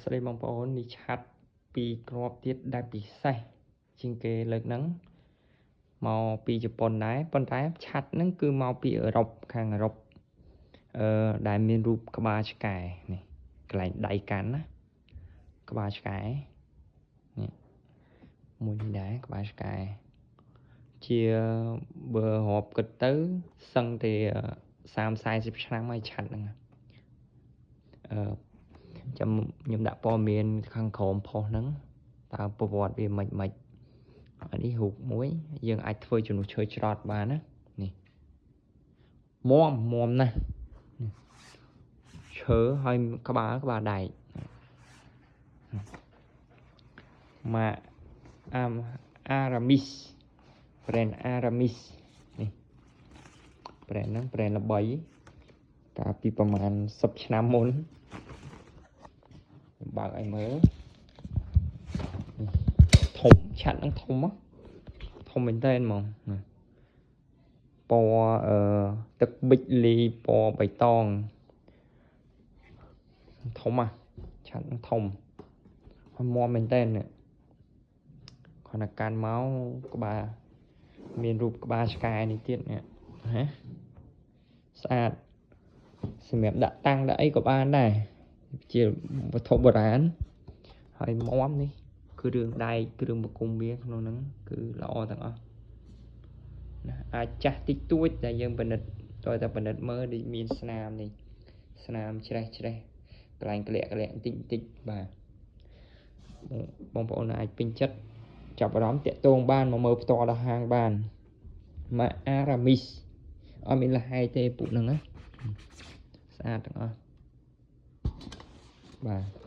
ស្រីបងប្អូននេះឆាត់ពីក្របទៀតដែលពិសេសជាងគេលើកហ្នឹងមកពីជប៉ុនដែរប៉ុន្តែឆាត់ហ្នឹងគឺមកពីអឺរ៉ុបខាងអឺរ៉ុបដែលមានរូបក្បាលឆ្កែនេះកន្លែងដៃកាន់ណាក្បាលឆ្កែនេះមួយនេះដែរក្បាលឆ្កែជាបើរាប់គិតទៅសឹងតែ30-40 ឆ្នាំហើយឆាត់ហ្នឹងខ្ញុំដាក់ព័ត៌មានខាងក្រោមផុសហ្នឹងតើប្រវត្តិវាមិននេះរូបមួយយើងអាចធ្វើជំនួសឈើច្រត់បានណានេះមុំណាស់ឈើហើយក្បាលដែកម៉ាអារ៉ាមីស brand អារ៉ាមីសនេះ brand ហ្នឹង brand ល្បីកាលពីប្រហែល10 ឆ្នាំមុនខ្ញុំបើកឲ្យមើលធំឆាត់ហ្នឹងធំមែនតើហ្មងពណ៌ទឹកប៊ិចលីពណ៌បៃតងធំឆាត់ហ្នឹងធំហើយមាំមែនតើគាត់តែកាន់មកក្បាលមានរូបក្បាលឆ្កែនេះទៀតនេះហ៎ស្អាតសម្រាប់ដាក់តាំងដាក់អីក៏បានដែរជាវត្ថុបុរាណហើយមាំនេះគ្រឿងដែកគ្រឿងបង្គំវាក្នុងហ្នឹងគឺល្អទាំងអស់ណាអាចចាស់តិចតួចតែយើងពិនិត្យតើតែពិនិត្យមើលដូចមានស្នាមនេះស្នាមច្រេះកន្លែងក្លាក់បន្តិចបាទបងប្អូនអាចពេញចិត្តចាប់អារម្មណ៍តាក់ទងបានមកមើលផ្ទាល់ដល់ហាងបានម៉ាអារ៉ាមីសអត់មានលហើយទេពួកហ្នឹងណាស្អាតទាំងអស់បាទ